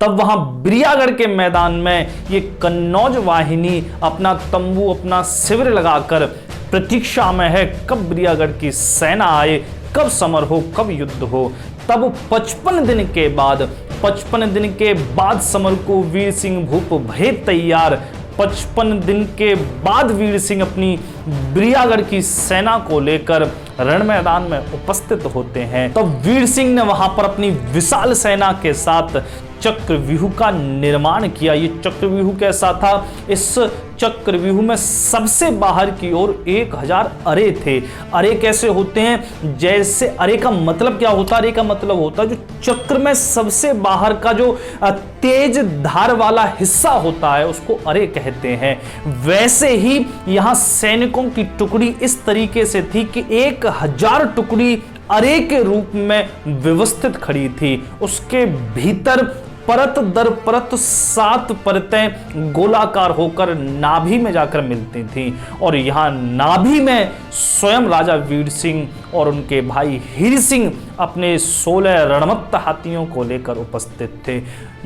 तब वहां बिरियागढ़ के मैदान में ये कन्नौज वाहिनी अपना तंबू, अपना शिविर लगाकर प्रतीक्षा में है कब बिरियागढ़ की सेना आए, कब समर हो, कब युद्ध हो। तब 55 दिन के बाद समर को वीर सिंह भूप भय तैयार। 55 दिन के बाद वीर सिंह अपनी बिरियागढ़ की सेना को लेकर रण मैदान में उपस्थित होते हैं। तब वीर सिंह ने वहां पर अपनी विशाल सेना के साथ चक्रव्यूह का निर्माण किया। ये चक्रव्यूह कैसा था? इस चक्रव्यूह में सबसे बाहर की ओर 1000 अरे थे। अरे कैसे होते हैं? जैसे अरे का मतलब क्या होता है? अरे का मतलब होता है जो चक्र में सबसे बाहर का जो तेज धार वाला हिस्सा होता है उसको अरे कहते हैं। वैसे ही यहां सैनिकों की टुकड़ी इस तरीके से थी कि 1000 टुकड़ी अरे के रूप में व्यवस्थित खड़ी थी। उसके भीतर परत दर परत 7 परतें गोलाकार होकर नाभि में जाकर मिलती थीं और यहाँ नाभि में स्वयं राजा वीर सिंह और उनके भाई हीर सिंह अपने 16 रणमत्त हाथियों को लेकर उपस्थित थे।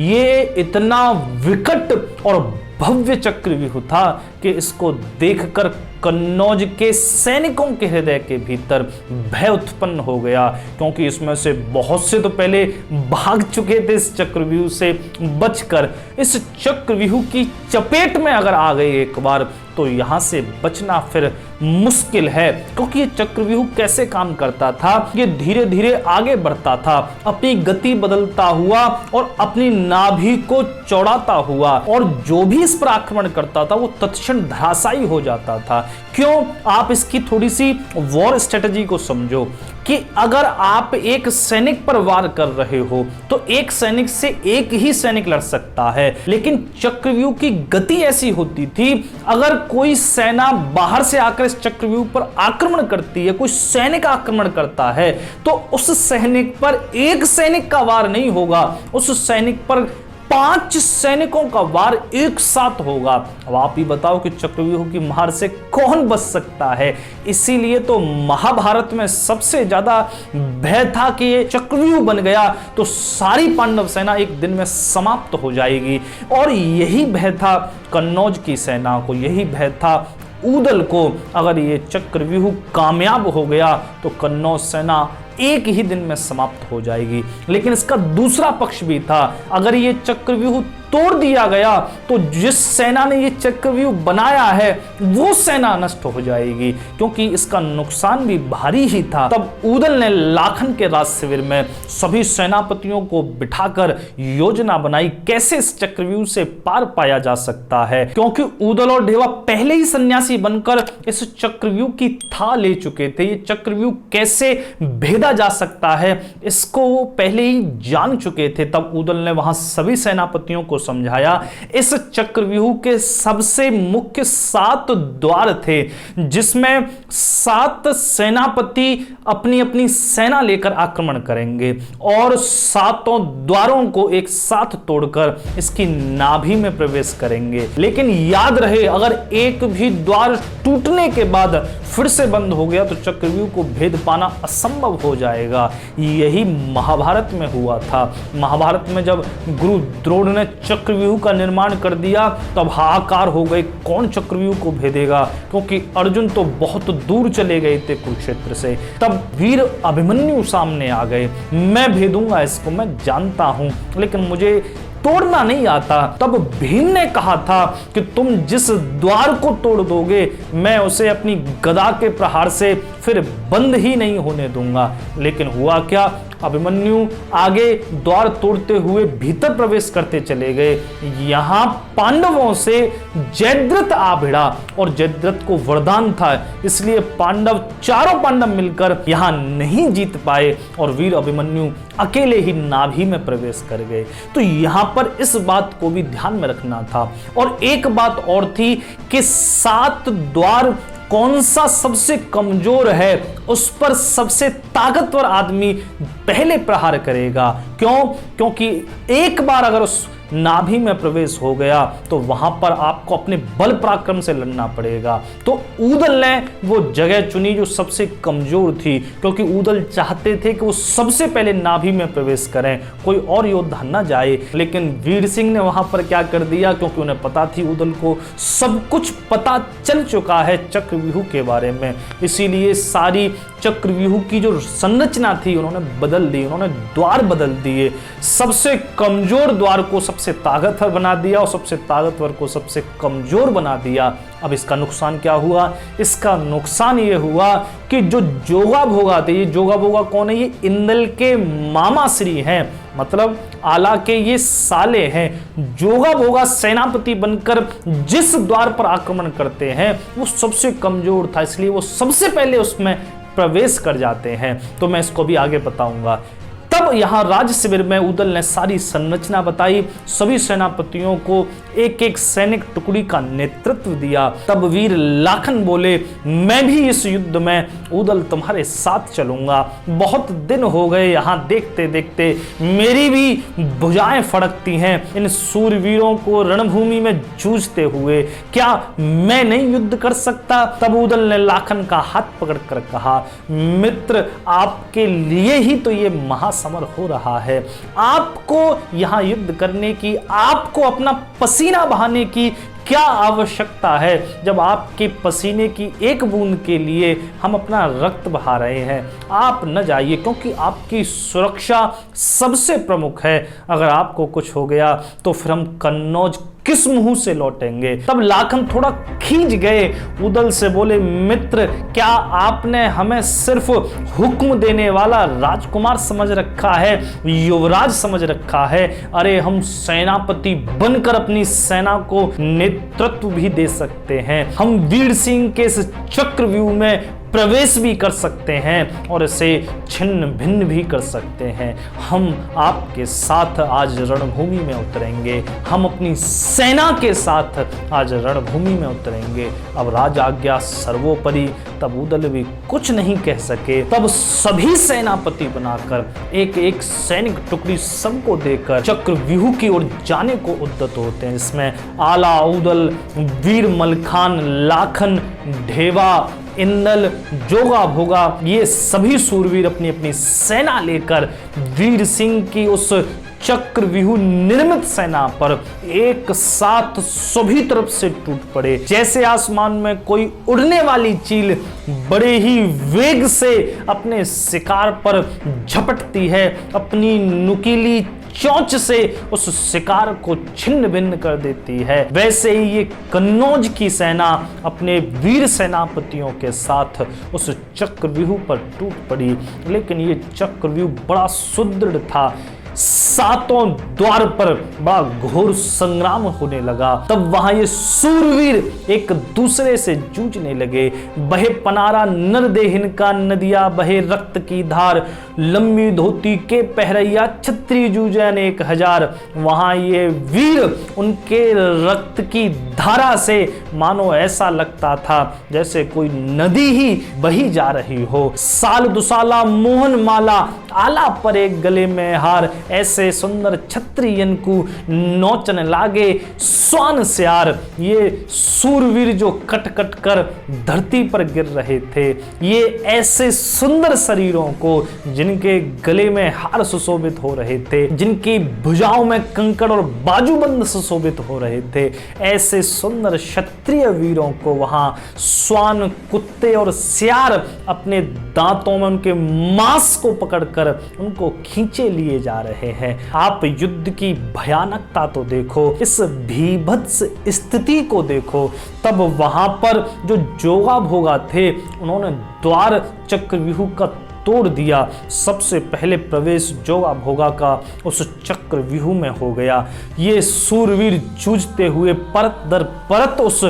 ये इतना विकट और भव्य चक्रव्यूह था कि इसको देखकर कन्नौज के सैनिकों के हृदय के भीतर भय उत्पन्न हो गया, क्योंकि इसमें से बहुत से तो पहले भाग चुके थे इस चक्रव्यूह से बचकर। इस चक्रव्यूह की चपेट में अगर आ गए एक बार तो यहां से बचना फिर मुश्किल है, क्योंकि ये चक्रव्यूह कैसे काम करता था? ये धीरे धीरे आगे बढ़ता था, अपनी गति बदलता हुआ और अपनी नाभि को चौड़ाता हुआ, और जो भी इस पर आक्रमण करता था वो तत्क्षण धराशायी हो जाता था। क्यों? आप इसकी थोड़ी सी वॉर स्ट्रेटजी को समझो कि अगर आप एक सैनिक पर वार कर रहे हो तो एक सैनिक से एक ही सैनिक लड़ सकता है, लेकिन चक्रव्यूह की गति ऐसी होती थी, अगर कोई सेना बाहर से आकर इस चक्रव्यूह पर आक्रमण करती है, कोई सैनिक आक्रमण करता है, तो उस सैनिक पर एक सैनिक का वार नहीं होगा, उस सैनिक पर 5 सैनिकों का वार एक साथ होगा। अब आप ही बताओ कि चक्रव्यूह की मार से कौन बच सकता है? इसीलिए तो महाभारत में सबसे ज्यादा भय था कि ये चक्रव्यूह बन गया तो सारी पांडव सेना एक दिन में समाप्त हो जाएगी। और यही भय था कन्नौज की सेना को, यही भय था ऊदल को। अगर ये चक्रव्यूह कामयाब हो गया तो कन्नौज सेना एक ही दिन में समाप्त हो जाएगी। लेकिन इसका दूसरा पक्ष भी था, अगर ये चक्रव्यूह तोड़ दिया गया तो जिस सेना ने ये चक्रव्यूह बनाया है वो सेना नष्ट हो जाएगी, क्योंकि इसका नुकसान भी भारी ही था। तब ऊदल ने लाखन के राज शिविर में सभी सेनापतियों को बिठाकर योजना बनाई कैसे इस चक्रव्यूह से पार पाया जा सकता है, क्योंकि ऊदल और ढेवा पहले ही सन्यासी बनकर इस चक्रव्यूह की था ले चुके थे। ये चक्रव्यूह कैसे भेदा जा सकता है इसको वो पहले ही जान चुके थे। तब ऊदल ने वहां सभी सेनापतियों को समझाया। इस चक्रव्यूह के सबसे मुख्य 7 द्वार थे, जिसमें 7 सेनापति अपनी अपनी सेना लेकर आक्रमण करेंगे और 7 द्वारों को एक साथ तोड़कर इसकी नाभि में प्रवेश करेंगे। लेकिन याद रहे, अगर एक भी द्वार टूटने के बाद फिर से बंद हो गया तो चक्रव्यूह को भेद पाना असंभव हो जाएगा। यही महाभारत में हुआ था। महाभारत में जब गुरु द्रोण ने चक्रव्यूह का निर्माण कर दिया तब हाहाकार हो गए, कौन चक्रव्यूह को भेदेगा, क्योंकि अर्जुन तो बहुत दूर चले गए थे कुरुक्षेत्र से। तब वीर अभिमन्यु सामने आ गए, मैं भेदूंगा इसको, मैं जानता हूं, लेकिन मुझे तोड़ना नहीं आता। तब भीम ने कहा था कि तुम जिस द्वार को तोड़ दोगे मैं उसे अपनी गदा के प्रहार से फिर बंद ही नहीं होने दूंगा। लेकिन हुआ क्या? अभिमन्यु आगे द्वार तोड़ते हुए भीतर प्रवेश करते चले गए। यहां पांडवों से जयद्रथ आ भिड़ा और जयद्रथ को वरदान था, इसलिए चारों पांडव मिलकर यहां नहीं जीत पाए और वीर अभिमन्यु अकेले ही नाभि में प्रवेश कर गए। तो यहां पर इस बात को भी ध्यान में रखना था। और एक बात और थी कि 7 द्वार कौन सा सबसे कमजोर है उस पर सबसे ताकतवर आदमी पहले प्रहार करेगा। क्यों? क्योंकि एक बार अगर उस नाभि में प्रवेश हो गया तो वहां पर आपको अपने बल पराक्रम से लड़ना पड़ेगा। तो ऊदल ने वो जगह चुनी जो सबसे कमजोर थी, क्योंकि ऊदल चाहते थे कि वो सबसे पहले नाभि में प्रवेश करें, कोई और योद्धा न जाए। लेकिन वीर सिंह ने वहां पर क्या कर दिया, क्योंकि उन्हें पता थी ऊदल को सब कुछ पता चल चुका है चक्रव्यूह के बारे में, इसीलिए सारी चक्रव्यूह की जो संरचना थी उन्होंने बदल दी, उन्होंने द्वार बदल दिए। सबसे कमजोर द्वार को सबसे ताकतवर बना दिया और सबसे ताकतवर को सबसे कमजोर बना दिया। अब इसका नुकसान क्या हुआ? इसका नुकसान ये हुआ कि जो जोगा भोगा थे, ये जोगा भोगा कौन है? ये इंदल के मामा श्री हैं, मतलब आला के ये साले हैं। जोगा भोगा सेनापति बनकर जिस द्वार पर आक्रमण करते हैं वो सबसे कमजोर था, इसलिए वो सबसे पहले उसमें प्रवेश कर जाते हैं। तो मैं इसको भी आगे बताऊंगा। तब यहाँ राज शिविर में ऊदल ने सारी संरचना बताई, सभी सेनापतियों को एक एक सैनिक टुकड़ी का नेतृत्व दिया। तब वीर लाखन बोले, मैं भी इस युद्ध में ऊदल तुम्हारे साथ चलूंगा। बहुत दिन हो गए यहाँ देखते देखते मेरी भी भुजाएं फड़कती हैं इन सूरवीरों को रणभूमि में जूझते हुए, क्या मैं नहीं युद्ध कर सकता? तब ऊदल ने लाखन का हाथ पकड़कर कहा, मित्र आपके लिए ही तो ये महासमर हो रहा है। आपको यहाँ युद्ध करने की, आपको अपना पसीना बहाने की क्या आवश्यकता है, जब आपके पसीने की एक बूंद के लिए हम अपना रक्त बहा रहे हैं। आप न जाइए, क्योंकि आपकी सुरक्षा सबसे प्रमुख है। अगर आपको कुछ हो गया तो फिर हम कन्नौज किस मुंह से लौटेंगे? तब लाखन थोड़ा खींच गए, ऊदल से बोले, मित्र क्या आपने हमें सिर्फ हुक्म देने वाला राजकुमार समझ रखा है, युवराज समझ रखा है? अरे हम सेनापति बनकर अपनी सेना को नेतृत्व भी दे सकते हैं। हम वीर सिंह के इस चक्रव्यूह में प्रवेश भी कर सकते हैं और इसे छिन्न भिन्न भी कर सकते हैं। हम आपके साथ आज रणभूमि में उतरेंगे, हम अपनी सेना के साथ आज रणभूमि में उतरेंगे। अब राज आज्ञा सर्वोपरि। तब ऊदल भी कुछ नहीं कह सके। तब सभी सेनापति बनाकर एक एक सैनिक टुकड़ी सबको देकर चक्रव्यूह की ओर जाने को उद्यत होते हैं, जिसमें आला, ऊदल, वीर मलखान, लाखन, ढेवा, इंदल, जोगा भोगा, ये सभी सूरवीर अपनी अपनी सेना लेकर वीर सिंह की उस चक्रव्यूह निर्मित सेना पर एक साथ सभी तरफ से टूट पड़े। जैसे आसमान में कोई उड़ने वाली चील बड़े ही वेग से अपने शिकार पर झपटती है, अपनी नुकीली चोंच से उस शिकार को छिन्न भिन्न कर देती है, वैसे ही ये कन्नौज की सेना अपने वीर सेनापतियों के साथ उस चक्रव्यूह पर टूट पड़ी। लेकिन ये चक्रव्यूह बड़ा सुदृढ़ था, सातों द्वार पर बड़ा घोर संग्राम होने लगा। तब वहां ये सूरवीर एक दूसरे से जूझने लगे। बहे पनारा नरदेहिन का नदिया, बहे रक्त की धार, लंबी धोती के पहरैया, छत्री जूझे अनेक हजार। वहां ये वीर उनके रक्त की धारा से मानो ऐसा लगता था जैसे कोई नदी ही बही जा रही हो। साल दुसाला मोहन माला, आला पर एक गले में हार, ऐसे सुंदर छत्रियन को नोचन लागे स्वान स्यार। ये सूरवीर जो कट कट कर धरती पर गिर रहे थे, ये ऐसे सुंदर शरीरों को जिनके गले में हार सुशोभित हो रहे थे, जिनकी भुजाओं में कंकड़ और बाजूबंद सुशोभित हो रहे थे, ऐसे सुंदर क्षत्रिय वीरों को वहां स्वान, कुत्ते और सियार अपने दांतों में उनके मांस को पकड़कर उनको खींचे लिए जा रहे हैं। आप युद्ध की भयानकता तो देखो, इस भीभत्स स्थिति को देखो। तब वहां पर जो जोगा भोगा थे उन्होंने द्वार चक्रव्यूह का तोड़ दिया। सबसे पहले प्रवेश जोगा भोगा का उस चक्रव्यूह में हो गया। ये सूरवीर जूझते हुए परत दर परत उस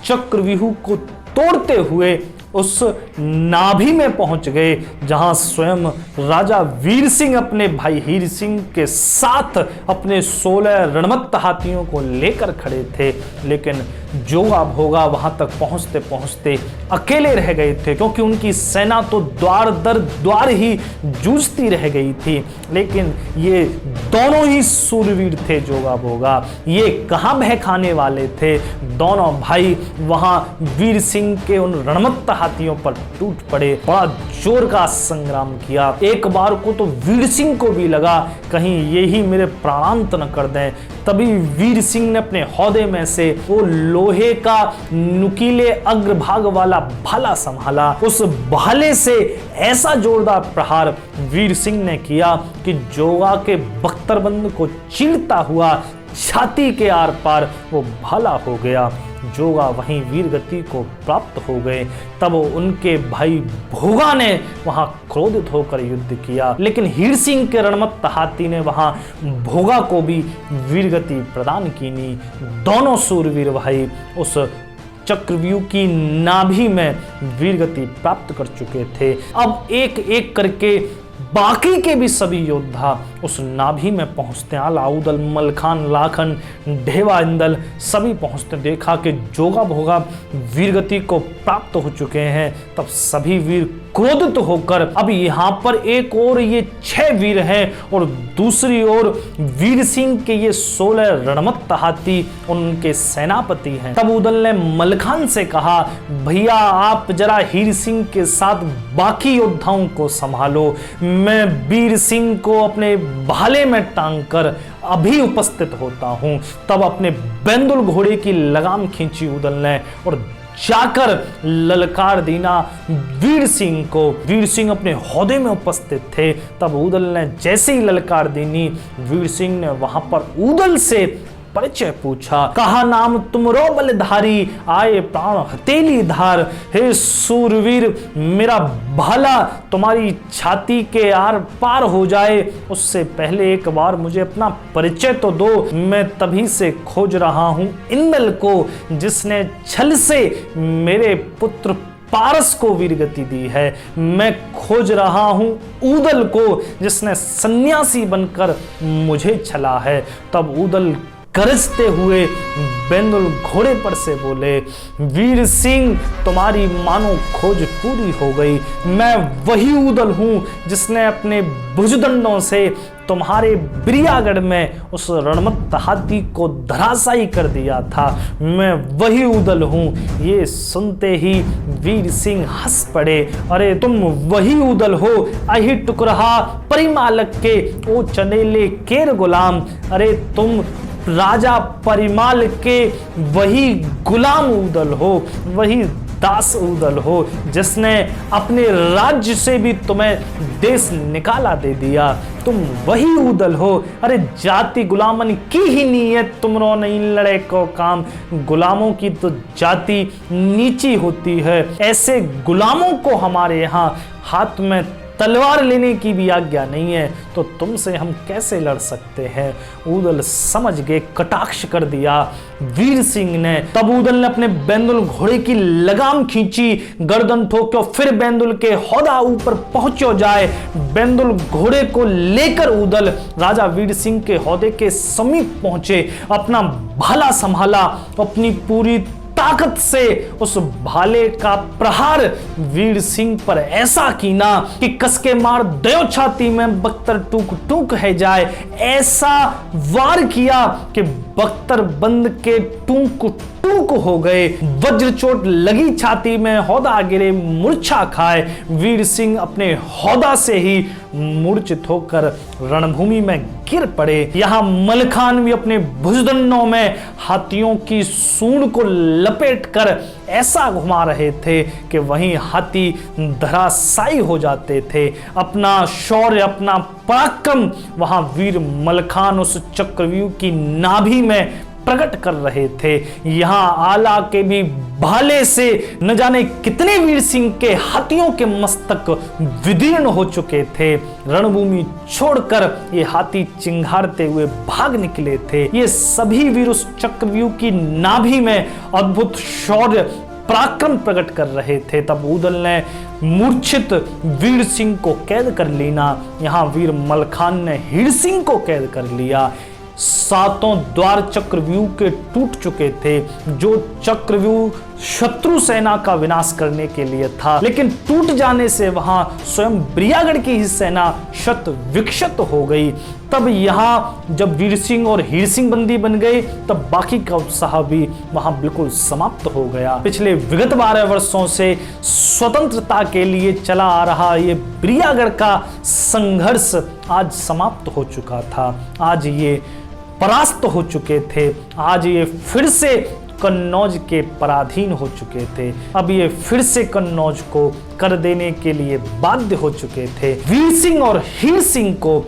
चक्रव्यूह को तोड़ते हुए उस नाभि में पहुंच गए, जहां स्वयं राजा वीर सिंह अपने भाई हीर सिंह के साथ अपने 16 रणमत्त हाथियों को लेकर खड़े थे। लेकिन जोगा भोगा वहां तक पहुंचते पहुंचते अकेले रह गए थे, क्योंकि उनकी सेना तो द्वार दर द्वार ही जूझती रह गई थी। लेकिन ये दोनों ही सूरवीर थे जोगा भोगा, ये कहाँ भय खाने वाले थे। दोनों भाई वहां वीर सिंह के उन रणमत्त हाथियों पर टूट पड़े, बड़ा जोर का संग्राम किया। एक बार को तो वीर सिंह को भी लगा कहीं ये ही मेरे प्राणांत न कर दें। तभी वीर सिंह ने अपने हौदे में से वो लोहे का नुकीले अग्रभाग वाला भाला संभाला। उस भाले से ऐसा जोरदार प्रहार वीर सिंह ने किया कि जोगा के बख्तरबंद को चीरता हुआ छाती के आर पार वो भाला हो गया। जोगा वहीं वीर गति को प्राप्त हो गए। तब उनके भाई भोगा ने वहां क्रोधित होकर युद्ध किया, लेकिन हीर सिंह के रणमत्त हाथी ने वहां भोगा को भी वीर गति प्रदान की। दोनों सूरवीर भाई उस चक्रव्यूह की नाभि में वीर गति प्राप्त कर चुके थे। अब एक एक करके बाकी के भी सभी योद्धा उस नाभि में पहुंचते। आला उदल, मलखान, लाखन, ढेवा इंदल सभी पहुंचते। देखा कि जोगा भोगा वीरगति को प्राप्त हो चुके हैं। तब सभी वीर क्रोधित होकर, अब यहाँ पर एक और ये 6 वीर हैं और दूसरी ओर वीर सिंह के ये 16 रणमत्त हाथी उनके सेनापति हैं। तब उदल ने मलखान से कहा, भैया आप जरा हीर सिंह के साथ बाकी योद्धाओं को संभालो, मैं वीर सिंह को अपने भाले में टांग कर अभी उपस्थित होता हूं। तब अपने बेंदुल घोड़े की लगाम खींची उदल ने और जाकर ललकार दीना वीर सिंह को। वीर सिंह अपने हौदे में उपस्थित थे। तब उदल ने जैसे ही ललकार दीनी, वीर सिंह ने वहां पर उदल से परिचय पूछा। कहा, नाम तुमरो बलधारी, आए प्राण हथेली धार। हे सूरवीर, मेरा भाला तुम्हारी छाती के आर पार हो जाए उससे पहले एक बार मुझे अपना परिचय तो दो। मैं तभी से खोज रहा हूं इंदल को, जिसने छल से मेरे पुत्र पारस को वीरगति दी है। मैं खोज रहा हूं उदल को, जिसने सन्यासी बनकर मुझे छला है। तब उदल गरजते हुए बेंदुल घोड़े पर से बोले, वीर सिंह तुम्हारी मानो खोज पूरी हो गई। मैं वही उदल हूं जिसने अपने भुजदंडों से तुम्हारे बिरियागढ़ में उस रणमत्त हाथी को धराशायी कर दिया था। मैं वही उदल हूं। ये सुनते ही वीर सिंह हंस पड़े। अरे तुम वही उदल हो, अहि टुकरहा परिमालक के ओ चनेले केर गुलाम। अरे तुम राजा परिमाल के वही गुलाम उदल हो, वही दास उदल हो, जिसने अपने राज्य से भी तुम्हें देश निकाला दे दिया। तुम वही उदल हो। अरे जाति गुलामन की ही नीयत तुमरो नहीं लड़े को काम। गुलामों की तो जाति नीची होती है। ऐसे गुलामों को हमारे यहाँ हाथ में तलवार लेने की भी आज्ञा नहीं है, तो तुमसे हम कैसे लड़ सकते हैं। उदल समझ गए, कटाक्ष कर दिया वीर सिंह ने। तब उदल ने अपने बेंदुल घोड़े की लगाम खींची, गर्दन ठोक्यो, फिर बेंदुल के हौदा ऊपर पहुंचो जाए। बेंदुल घोड़े को लेकर उदल राजा वीर सिंह के हौदे के समीप पहुंचे, अपना भाला संभाला, अपनी पूरी ताकत से उस भाले का प्रहार वीर सिंह पर ऐसा कीना कि कसके मार दयो छाती में बख्तर टूक टूक है जाए। ऐसा वार किया कि बख्तर बंद के टूक टूक हो गए। वज्र चोट लगी छाती में, हौदा गिरे मूर्छा खाए। वीर सिंह अपने हौदा से ही मूर्छित होकर रणभूमि में गिर पड़े। यहाँ मलखान भी अपने भुजदंडों में हाथियों की सूंड को लपेटकर ऐसा घुमा रहे थे कि वहीं हाथी धराशायी हो जाते थे। अपना शौर्य, अपना पराक्रम वहां वीर मलखान उस चक्रव्यूह की नाभि में प्रकट कर रहे थे। यहाँ आला के भी भाले से न जाने कितने वीर सिंह के हाथियों के मस्तक विदीर्ण हो चुके थे। रणभूमि छोड़कर ये हाथी चिंघारते हुए भाग निकले थे। ये सभी वीर उस चक्रव्यूह की नाभि में अद्भुत शौर्य पराक्रम प्रकट कर रहे थे। तब उदल ने मूर्छित वीर सिंह को कैद कर लेना। यहाँ वीर मलखान ने हीर सिंह को कैद कर लिया। सातों द्वार चक्रव्यूह के टूट चुके थे। जो चक्रव्यूह शत्रु सेना का विनाश करने के लिए था, लेकिन टूट जाने से वहां स्वयं ब्रियागढ़ की ही सेना शत विक्षत हो गई। तब यहां जब वीर सिंह और हीर सिंह बंदी बन गए, तब बाकी का उत्साह भी वहां बिल्कुल समाप्त हो गया। पिछले विगत 12 वर्षों से स्वतंत्रता के लिए चला आ रहा ये ब्रियागढ़ का संघर्ष आज समाप्त हो चुका था। आज ये परास्त हो चुके थे। आज ये फिर से कन्नौज के पराधीन हो चुके थे। अब ये फिर से कन्नौज को कर देने के लिए बाध्य हो चुके थे। वीर सिंह और हीर सिंह को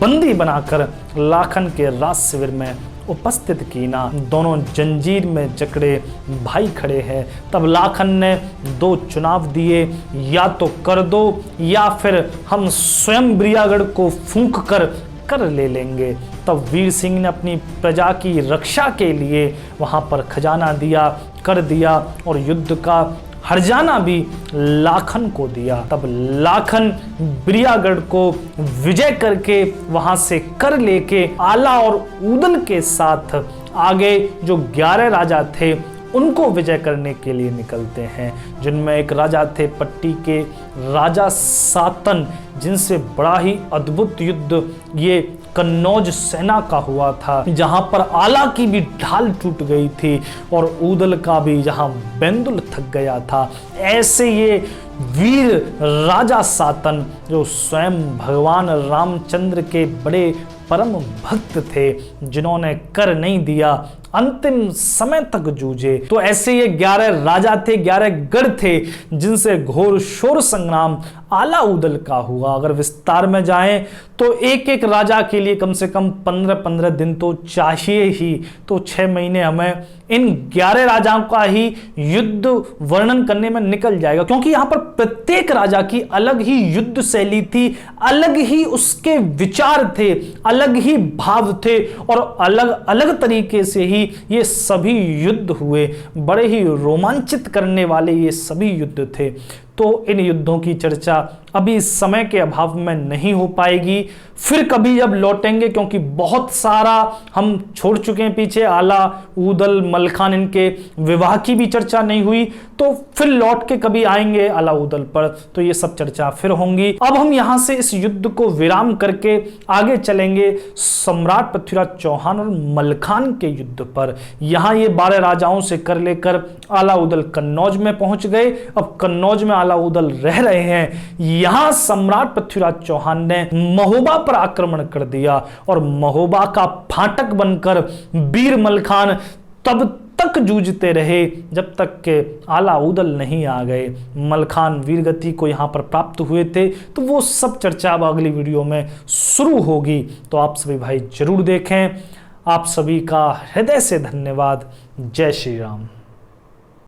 बंदी बनाकर लाखन के राज शिविर में उपस्थित कीना। दोनों जंजीर में जकड़े भाई खड़े हैं। तब लाखन ने 2 चुनाव दिए, या तो कर दो या फिर हम स्वयं ब्रियागढ़ को फूंक कर ले लेंगे। तब वीर सिंह ने अपनी प्रजा की रक्षा के लिए वहां पर खजाना दिया, कर दिया और युद्ध का हर्जाना भी लाखन को दिया। तब लाखन ब्रियागढ़ को विजय करके वहां से कर लेके आला और ऊदल के साथ आगे जो 11 राजा थे उनको विजय करने के लिए निकलते हैं, जिनमें एक राजा थे पट्टी के राजा सातन, जिनसे बड़ा ही अद्भुत युद्ध ये कन्नौज सेना का हुआ था, जहां पर आला की भी ढाल टूट गई थी और ऊदल का भी जहां बेंदुल थक गया था। ऐसे ये वीर राजा सातन जो स्वयं भगवान रामचंद्र के बड़े परम भक्त थे, जिन्होंने कर नहीं दिया, अंतिम समय तक जूझे। तो ऐसे ये 11 राजा थे, 11 गढ़ थे, जिनसे घोर शोर संग्राम आला ऊदल का हुआ। अगर विस्तार में जाएं तो एक एक राजा के लिए कम से कम 15-15 दिन तो चाहिए ही। तो 6 महीने हमें इन 11 राजाओं का ही युद्ध वर्णन करने में निकल जाएगा, क्योंकि यहाँ पर प्रत्येक राजा की अलग ही युद्ध शैली थी, अलग ही उसके विचार थे, अलग ही भाव थे और अलग अलग तरीके से ही ये सभी युद्ध हुए। बड़े ही रोमांचित करने वाले ये सभी युद्ध थे। तो इन युद्धों की चर्चा अभी इस समय के अभाव में नहीं हो पाएगी, फिर कभी जब लौटेंगे, क्योंकि बहुत सारा हम छोड़ चुके हैं पीछे। आला ऊदल मलखान, इनके विवाह की भी चर्चा नहीं हुई, तो फिर लौट के कभी आएंगे आला ऊदल पर, तो ये सब चर्चा फिर होंगी। अब हम यहां से इस युद्ध को विराम करके आगे चलेंगे सम्राट पृथ्वीराज चौहान और मलखान के युद्ध पर। यहां ये 12 राजाओं से कर लेकर आला ऊदल कन्नौज में पहुंच गए। अब कन्नौज में आला ऊदल रह रहे हैं। यहां सम्राट पृथ्वीराज चौहान ने महोबा पर आक्रमण कर दिया और महोबा का फाटक बनकर वीर मलखान तब तक जूझते रहे जब तक के आला ऊदल नहीं आ गए। मलखान वीरगति को यहां पर प्राप्त हुए थे, तो वो सब चर्चा अब अगली वीडियो में शुरू होगी। तो आप सभी भाई जरूर देखें। आप सभी का हृदय से धन्यवाद। जय श्री राम।